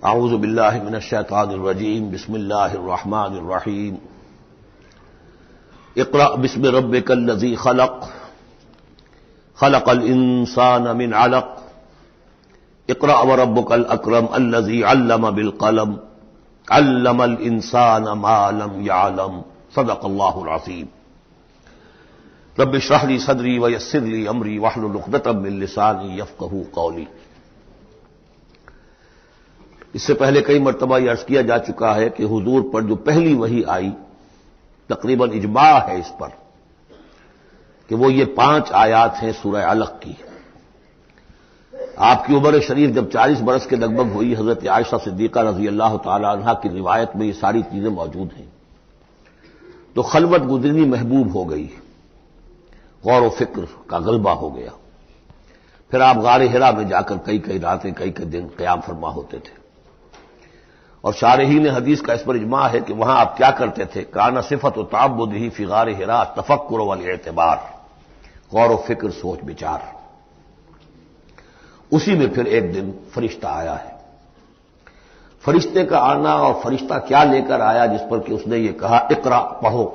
اعوذ باللہ من الشیطان الرجیم بسم اللہ الرحمن الرحیم اقرأ بسم ربک الذی خلق خلق الانسان من علق اقرأ وربک الاکرم الذی علم بالقلم علم الانسان ما لم يعلم صدق اللہ العظیم رب اشرح لی صدری ویسر لی امری واحلل عقدۃ من لسانی یفقہوا قولی۔ اس سے پہلے کئی مرتبہ یہ عرض کیا جا چکا ہے کہ حضور پر جو پہلی وحی آئی تقریباً اجماع ہے اس پر کہ وہ یہ 5 آیات ہیں سورہ علق کی۔ آپ کی عمر شریف جب 40 برس کے لگ بھگ ہوئی، حضرت عائشہ صدیقہ رضی اللہ تعالی عنہا کی روایت میں یہ ساری چیزیں موجود ہیں، تو خلوت گزرنی محبوب ہو گئی، غور و فکر کا غلبہ ہو گیا۔ پھر آپ غار حرا میں جا کر کئی راتیں کئی دن قیام فرما ہوتے تھے، اور شارحین حدیث کا اس پر اجماع ہے کہ وہاں آپ کیا کرتے تھے؟ کانا صفت و تعبدہ فی غار حرا تفکر والاعتبار، غور و فکر، سوچ بچار۔ اسی میں پھر ایک دن فرشتہ آیا ہے۔ فرشتے کا آنا اور فرشتہ کیا لے کر آیا جس پر کہ اس نے یہ کہا اقرا، پڑھو،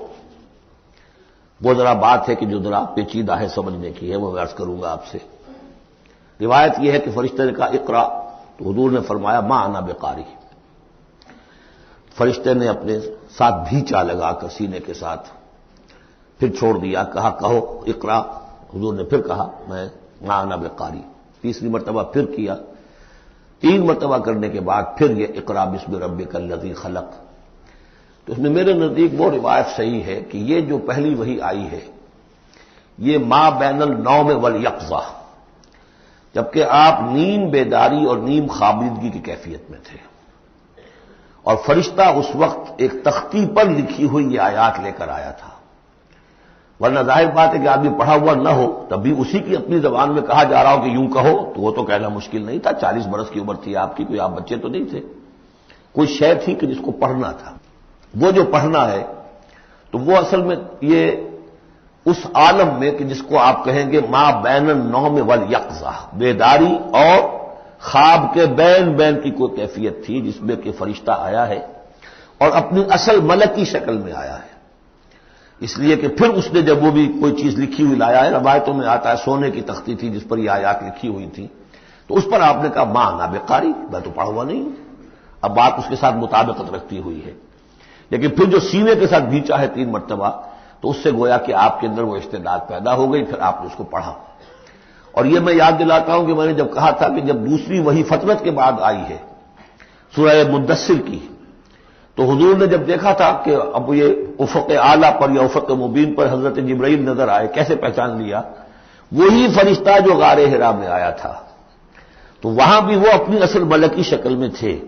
وہ ذرا بات ہے کہ جو ذرا پیچیدہ ہے سمجھنے کی ہے، وہ میں عرض کروں گا آپ سے۔ روایت یہ ہے کہ فرشتے نے کہا اقرا، تو حضور نے فرمایا ما انا بقاری۔ فرشتے نے اپنے ساتھ بھیچا لگا کر سینے کے ساتھ، پھر چھوڑ دیا، کہا کہو اقرا۔ حضور نے پھر کہا میں ما انا بقاری۔ تیسری مرتبہ پھر کیا، 3 مرتبہ کرنے کے بعد پھر یہ اقرا بسم ربک الذی خلق۔ تو اس میں میرے نزدیک وہ روایت صحیح ہے کہ یہ جو پہلی وحی آئی ہے یہ ما بین النوم والیقظہ، جبکہ آپ نیم بیداری اور نیم خوابیدگی کی کیفیت میں تھے، اور فرشتہ اس وقت ایک تختی پر لکھی ہوئی یہ آیات لے کر آیا تھا۔ ورنہ ظاہر بات ہے کہ آدمی پڑھا ہوا نہ ہو تب بھی اسی کی اپنی زبان میں کہا جا رہا ہو کہ یوں کہو، تو وہ تو کہنا مشکل نہیں تھا۔ 40 برس کی عمر تھی آپ کی، کوئی آپ بچے تو نہیں تھے، کوئی شے تھی کہ جس کو پڑھنا تھا۔ وہ جو پڑھنا ہے تو وہ اصل میں یہ اس عالم میں کہ جس کو آپ کہیں گے ما بین النوم والیقظہ، بیداری اور خواب کے بین کی کوئی کیفیت تھی جس میں کہ فرشتہ آیا ہے اور اپنی اصل ملکی شکل میں آیا ہے۔ اس لیے کہ پھر اس نے جب وہ بھی کوئی چیز لکھی ہوئی لایا ہے، روایتوں میں آتا ہے سونے کی تختی تھی جس پر یہ آیات لکھی ہوئی تھی، تو اس پر آپ نے کہا ما انا بقاری، میں تو پڑھا ہوا نہیں ہوں۔ اب بات اس کے ساتھ مطابقت رکھتی ہوئی ہے، لیکن پھر جو سینے کے ساتھ بھیچا ہے 3 مرتبہ، تو اس سے گویا کہ آپ کے اندر وہ استعداد پیدا ہو گئی، پھر آپ نے اس کو پڑھا۔ اور یہ میں یاد دلاتا ہوں کہ میں نے جب کہا تھا کہ جب دوسری وحی فترت کے بعد آئی ہے سورہ مدثر کی، تو حضور نے جب دیکھا تھا کہ اب یہ افق اعلیٰ پر یا افق مبین پر حضرت جبرائیل نظر آئے، کیسے پہچان لیا؟ وہی فرشتہ جو غار حرا میں آیا تھا، تو وہاں بھی وہ اپنی اصل ملکی شکل میں تھے،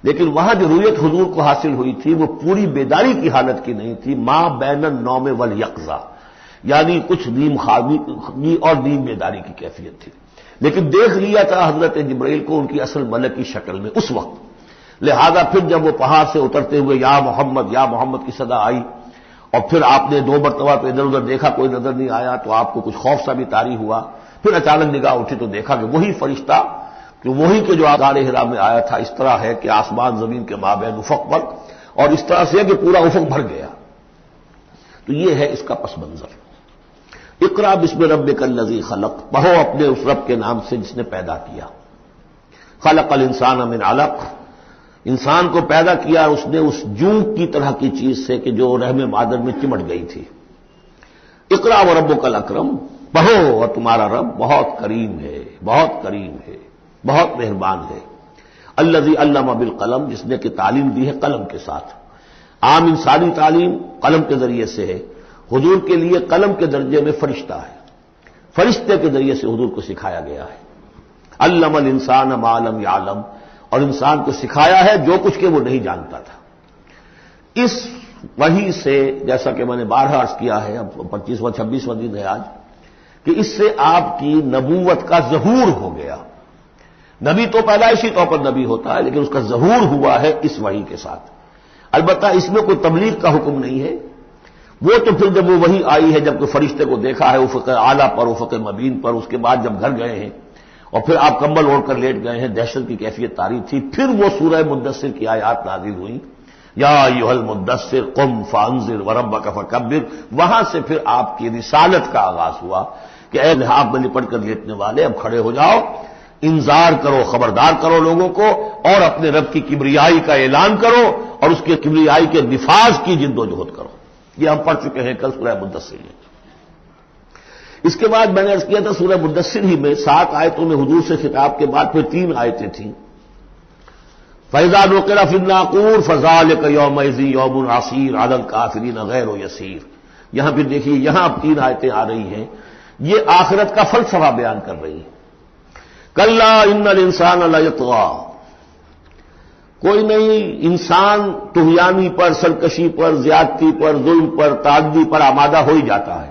لیکن وہاں جو رویت حضور کو حاصل ہوئی تھی وہ پوری بیداری کی حالت کی نہیں تھی، ما بین النوم والیقظہ، یعنی کچھ نیم خوابی اور نیم بیداری کی کیفیت تھی، لیکن دیکھ لیا تھا حضرت جبرائیل کو ان کی اصل ملکی شکل میں اس وقت۔ لہذا پھر جب وہ پہاڑ سے اترتے ہوئے یا محمد کی صدا آئی، اور پھر آپ نے 2 مرتبہ تو ادھر ادھر دیکھا، کوئی نظر نہیں آیا، تو آپ کو کچھ خوف سا بھی طاری ہوا۔ پھر اچانک نگاہ اٹھی تو دیکھا کہ وہی فرشتہ کہ وہی کے جو غار حرا میں آیا تھا، اس طرح ہے کہ آسمان زمین کے مابین افق پر، اور اس طرح سے کہ پورا افق بھر گیا۔ تو یہ ہے اس کا پس منظر۔ اقرا بسم ربک الذی خلق، پڑھو اپنے اس رب کے نام سے جس نے پیدا کیا۔ خلق الانسان من علق، انسان کو پیدا کیا اس نے اس جونک کی طرح کی چیز سے کہ جو رحم مادر میں چمٹ گئی تھی۔ اقرا وربک الاکرم، پڑھو اور تمہارا رب بہت کریم ہے، بہت کریم ہے، بہت مہربان ہے۔ الذی علم بالقلم، جس نے کہ تعلیم دی ہے قلم کے ساتھ۔ عام انسانی تعلیم قلم کے ذریعے سے ہے، حضور کے لیے قلم کے درجے میں فرشتہ ہے، فرشتے کے ذریعے سے حضور کو سکھایا گیا ہے۔ علم الانسان ما لم یعلم، اور انسان کو سکھایا ہے جو کچھ کہ وہ نہیں جانتا تھا۔ اس وحی سے، جیسا کہ میں نے بارہا عرض کیا ہے، اب 25واں 26واں دن ہے آج، کہ اس سے آپ کی نبوت کا ظہور ہو گیا۔ نبی تو پیدائشی طور پر نبی ہوتا ہے، لیکن اس کا ظہور ہوا ہے اس وحی کے ساتھ۔ البتہ اس میں کوئی تبلیغ کا حکم نہیں ہے، وہ تو پھر جب وہ وحی آئی ہے، جب کہ فرشتے کو دیکھا ہے افق اعلیٰ پر، افق مبین پر، اس کے بعد جب گھر گئے ہیں اور پھر آپ کمبل اوڑھ کر لیٹ گئے ہیں، دہشت کی کیفیت طاری تھی. پھر وہ سورہ مدثر کی آیات نازل ہوئیں، یا ایھا المدثر قم فانذر وربک فکبر. وہاں سے پھر آپ کی رسالت کا آغاز ہوا کہ اے لحاف میں لپٹ کر لیٹنے والے، اب کھڑے ہو جاؤ، انذار کرو، خبردار کرو لوگوں کو، اور اپنے رب کی کبریائی کا اعلان کرو اور اس کے کبریائی کے نفاذ کی جد و جہد کرو. یہ ہم پڑھ چکے ہیں کل سورہ مدثر میں. اس کے بعد میں نے عرض کیا تھا سورہ مدثر ہی میں 7 آیتوں میں حضور سے خطاب کے بعد پھر 3 آیتیں تھیں. فَإِذَا نُقِرَ فِي النَّاقُورِ فَذَلِكَ يَوْمَئِذٍ يَوْمٌ عَسِيرٌ عَلَى الْكَافِرِينَ غَيْرُ يَسِيرٌ. یہاں پھر دیکھیے، یہاں اب 3 آیتیں آ رہی ہیں، یہ آخرت کا فلسفہ بیان کر رہی ہیں. کَلَّا إِنَّ الْإِنسَانَ لَيَطْغَىٰ. کوئی نہیں، انسان طغیانی پر، سرکشی پر، زیادتی پر، ظلم پر، تعدی پر آمادہ ہو ہی جاتا ہے.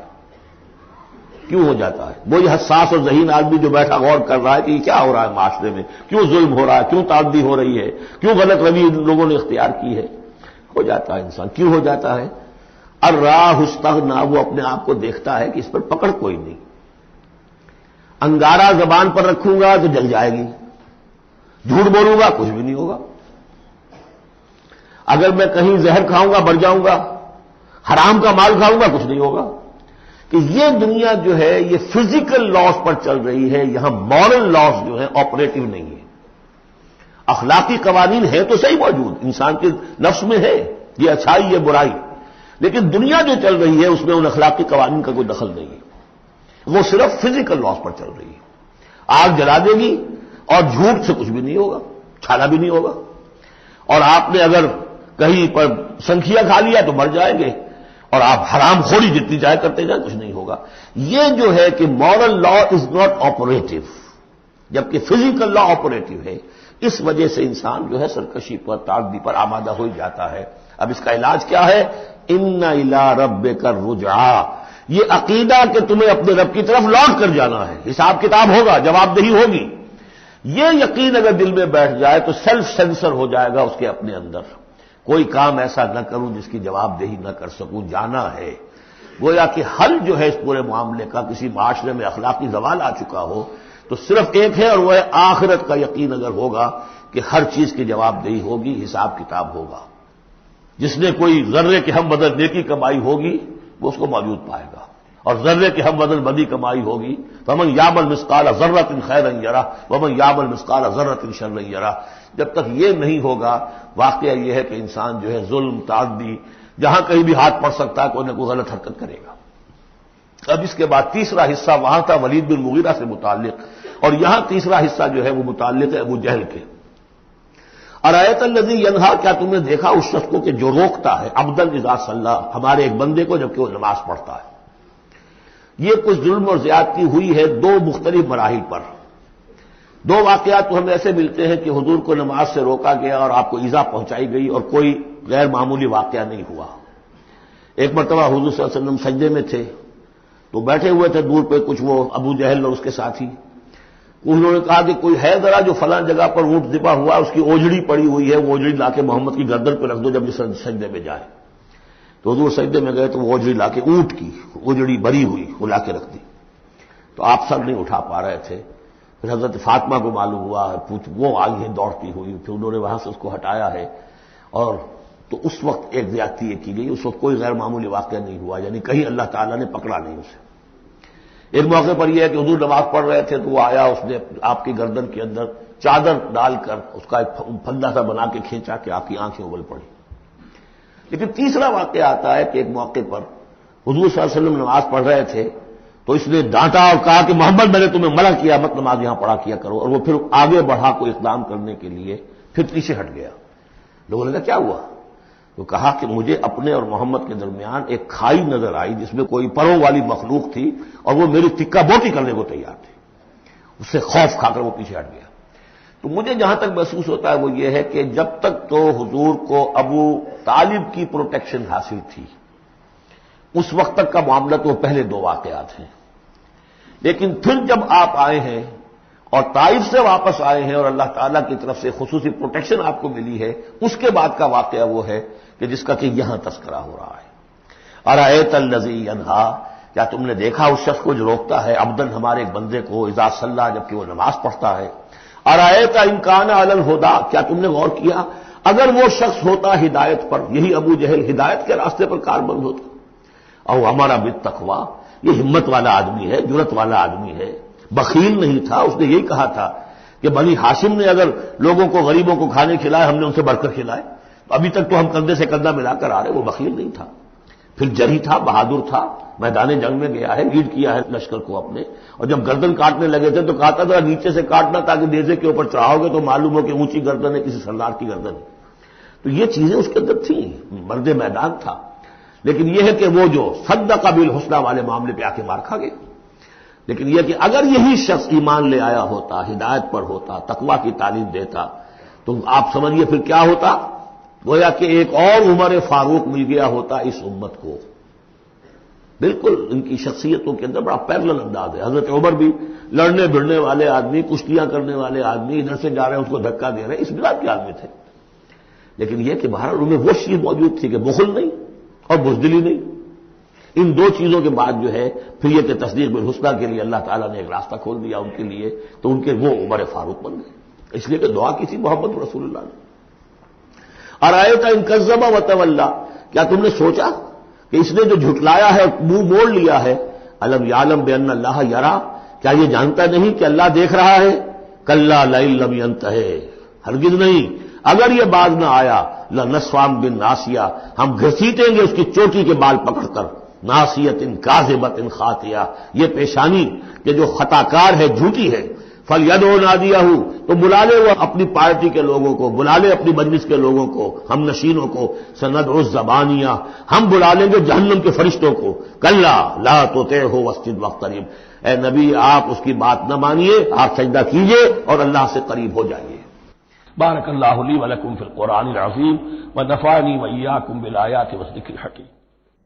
کیوں ہو جاتا ہے؟ وہی حساس اور ذہین آدمی جو بیٹھا غور کر رہا ہے کہ یہ کیا ہو رہا ہے معاشرے میں، کیوں ظلم ہو رہا ہے، کیوں تعدی ہو رہی ہے، کیوں غلط روی لوگوں نے اختیار کی ہے. ہو جاتا ہے انسان. کیوں ہو جاتا ہے؟ الراہ استغنا، وہ اپنے آپ کو دیکھتا ہے کہ اس پر پکڑ کوئی نہیں. انگارہ زبان پر رکھوں گا تو جل جائے گی، جھوٹ بولوں گا کچھ بھی نہیں ہوگا، اگر میں کہیں زہر کھاؤں گا مر جاؤں گا، حرام کا مال کھاؤں گا کچھ نہیں ہوگا. کہ یہ دنیا جو ہے یہ فزیکل لاز پر چل رہی ہے، یہاں مورل لاز جو ہے آپریٹو نہیں ہے. اخلاقی قوانین ہیں تو صحیح موجود، انسان کے نفس میں ہے، یہ اچھائی یہ برائی، لیکن دنیا جو چل رہی ہے اس میں ان اخلاقی قوانین کا کوئی دخل نہیں ہے. وہ صرف فزیکل لاز پر چل رہی ہے. آگ جلا دے گی اور جھوٹ سے کچھ بھی نہیں ہوگا، چھالا بھی نہیں ہوگا. اور آپ نے اگر کہیں پر سنکھیا کھا لیا تو مر جائیں گے، اور آپ حرام خوری جتنی جائے کرتے جائیں کچھ نہیں ہوگا. یہ جو ہے کہ moral law is not operative, جبکہ فزیکل لا آپریٹو ہے. اس وجہ سے انسان جو ہے سرکشی پر، تعدی پر آمادہ ہو جاتا ہے. اب اس کا علاج کیا ہے؟ ان الی ربک الرجعی. یہ عقیدہ کہ تمہیں اپنے رب کی طرف لوٹ کر جانا ہے، حساب کتاب ہوگا، جواب دہی ہوگی. یہ یقین اگر دل میں بیٹھ جائے تو سیلف سینسر ہو جائے گا اس کے اپنے اندر. کوئی کام ایسا نہ کروں جس کی جواب دہی نہ کر سکوں، جانا ہے. گویا کہ حل جو ہے اس پورے معاملے کا، کسی معاشرے میں اخلاقی زوال آ چکا ہو تو صرف ایک ہے، اور وہ ہے آخرت کا یقین اگر ہوگا کہ ہر چیز کی جواب دہی ہوگی، حساب کتاب ہوگا. جس نے کوئی ذرے کے ہم بدل نیکی کمائی ہوگی وہ اس کو موجود پائے گا، اور ذرے کے ہم بدل بدی کمائی ہوگی. فمن یعمل مثقال ذرۃ خیرا یرہ ومن یعمل مثقال ذرۃ شرا یرہ. جب تک یہ نہیں ہوگا، واقعہ یہ ہے کہ انسان جو ہے ظلم، تعدی، جہاں کہیں بھی ہاتھ پڑ سکتا ہے کوئی نہ کوئی غلط حرکت کرے گا. اب اس کے بعد تیسرا حصہ وہاں تھا ولید بن مغیرہ سے متعلق، اور یہاں تیسرا حصہ جو ہے وہ متعلق ہے ابو جہل کے. ارایت الذی ینہا، کیا تم نے دیکھا اس شخص کو کہ جو روکتا ہے، عبدا اذا صلی، ہمارے ایک بندے کو جبکہ وہ نماز پڑھتا ہے. یہ کچھ ظلم اور زیادتی ہوئی ہے 2 مختلف مراحل پر. 2 واقعات تو ہمیں ایسے ملتے ہیں کہ حضور کو نماز سے روکا گیا اور آپ کو ایذا پہنچائی گئی اور کوئی غیر معمولی واقعہ نہیں ہوا. ایک مرتبہ حضور صلی اللہ علیہ وسلم سجدے میں تھے تو بیٹھے ہوئے تھے دور پہ کچھ وہ ابو جہل اور اس کے ساتھی. انہوں نے کہا کہ کوئی ہے ذرا جو فلاں جگہ پر اونٹ ذبح ہوا، اس کی اوجڑی پڑی ہوئی ہے، وہ اوجڑی لا کے محمد کی گردن پہ رکھ دو جب یہ سجدے میں جائے. تو حضور سجدے میں گئے تو وہ اوجڑی لا کے، اونٹ کی اوجڑی بری ہوئی وہ لا کے رکھ دی. تو آپ سر نہیں اٹھا پا رہے تھے. پھر حضرت فاطمہ کو معلوم ہوا، وہ آئی ہیں دوڑتی ہوئی، پھر انہوں نے وہاں سے اس کو ہٹایا ہے. اور تو اس وقت ایک زیادتی یہ کی گئی، اس وقت کوئی غیر معمولی واقعہ نہیں ہوا، یعنی کہیں اللہ تعالیٰ نے پکڑا نہیں اسے. ایک موقع پر یہ ہے کہ حضور نماز پڑھ رہے تھے تو وہ آیا، اس نے آپ کی گردن کے اندر چادر ڈال کر اس کا ایک پھندا سا بنا کے کھینچا کہ آپ کی آنکھیں ابل پڑی. لیکن تیسرا واقعہ آتا ہے کہ ایک موقع پر حضور صلی اللہ علیہ وسلم نماز پڑھ رہے تھے تو اس نے ڈانٹا اور کہا کہ محمد میں نے تمہیں منع کیا مت نماز یہاں پڑھا کیا کرو. اور وہ پھر آگے بڑھا کوئی اقدام کرنے کے لیے، پھر پیچھے ہٹ گیا. لوگوں نے کہا کیا ہوا؟ تو کہا کہ مجھے اپنے اور محمد کے درمیان ایک کھائی نظر آئی جس میں کوئی پروں والی مخلوق تھی اور وہ میری ٹکا بوٹی کرنے کو تیار تھی. اس سے خوف کھا کر وہ پیچھے ہٹ گیا. تو مجھے جہاں تک محسوس ہوتا ہے وہ یہ ہے کہ جب تک تو حضور کو ابو طالب کی پروٹیکشن حاصل تھی، اس وقت تک کا معاملہ تو پہلے 2 واقعات ہیں. لیکن پھر جب آپ آئے ہیں اور طائف سے واپس آئے ہیں اور اللہ تعالیٰ کی طرف سے خصوصی پروٹیکشن آپ کو ملی ہے، اس کے بعد کا واقعہ وہ ہے کہ جس کا کہ یہاں تذکرہ ہو رہا ہے. ارایت الذی ینہا، کیا تم نے دیکھا اس شخص کو جو روکتا ہے عبدن ہمارے ایک بندے کو اذا صلی جبکہ وہ نماز پڑھتا ہے، ارایت ان کان علی الہدی، کیا تم نے غور کیا اگر وہ شخص ہوتا ہدایت پر، یہی ابو جہل ہدایت کے راستے پر کاربند ہوتا، او ہمارا بالتقوی، یہ ہمت والا آدمی ہے، جرت والا آدمی ہے، بخیل نہیں تھا، اس نے یہی کہا تھا کہ بنی ہاشم نے اگر لوگوں کو غریبوں کو کھانے کھلائے ہم نے ان سے بڑھ کر کھلائے، ابھی تک تو ہم کندھے سے کندھا ملا کر آ رہے، وہ بخیل نہیں تھا، پھر جری تھا، بہادر تھا، میدان جنگ میں گیا ہے، لیڈ کیا ہے لشکر کو اپنے، اور جب گردن کاٹنے لگے تھے تو کہتا تھا نیچے سے کاٹنا تاکہ نیزے کے اوپر چڑھاؤ گے تو معلوم ہو کہ اونچی گردن ہے کسی سردار کی گردن ہے، تو یہ چیزیں اس کے اندر تھیں، مرد میدان تھا، لیکن یہ ہے کہ وہ جو صدق بالحسنی والے معاملے پہ آ کے مار کھا گئے۔ لیکن یہ کہ اگر یہی شخص ایمان لے آیا ہوتا، ہدایت پر ہوتا، تقویٰ کی تعلیم دیتا، تو آپ سمجھیے پھر کیا ہوتا، گویا کہ ایک اور عمر فاروق مل گیا ہوتا اس امت کو۔ بالکل ان کی شخصیتوں کے اندر بڑا پیرلل انداز ہے، حضرت عمر بھی لڑنے بھڑنے والے آدمی، کشتیاں کرنے والے آدمی، ادھر سے جا رہے ہیں اس کو دھکا دے رہے ہیں، اس مزاج کے آدمی تھے، لیکن یہ کہ بہرحال ان میں وہ چیز موجود تھی کہ بخل نہیں اور بزدلی نہیں، ان دو چیزوں کے بعد جو ہے پھر یہ کہ تصدیق بالحسنی کے لیے اللہ تعالیٰ نے ایک راستہ کھول دیا ان کے لیے، تو ان کے وہ عمر فاروق بن گئے، اس لیے کہ دعا کی تھی محمد رسول اللہ نے۔ ارایت ان کذب وتولی، کیا تم نے سوچا کہ اس نے جو جھٹلایا ہے منہ موڑ لیا ہے، الم یعلم بان اللہ یرا، کیا یہ جانتا نہیں کہ اللہ دیکھ رہا ہے، کلا لئن لم ینتہی، ہرگز نہیں اگر یہ باز نہ آیا، لنسفعا بالناصیہ، ہم گھسیٹیں گے اس کی چوٹی کے بال پکڑ کر، ناصیۃ کاذبۃ خاطیہ، یہ پیشانی کہ جو خطا کار ہے، جھوٹی ہے، فلیدعو نادیہ، تو بلا لے وہ اپنی پارٹی کے لوگوں کو، بلا لے اپنی مجلس کے لوگوں کو، ہم نشینوں کو، سندعو الزبانیہ، ہم بلا لیں گے جہنم کے فرشتوں کو، کلا لا تطعہ واسجد واقترب، اے نبی آپ اس کی بات نہ مانیے، آپ سجدہ کیجئے اور اللہ سے قریب ہو جائیے۔ بارک اللہ لی ولکم فی القرآن العظیم ونفعنی وإیاکم بالآیات والذکر الحکیم۔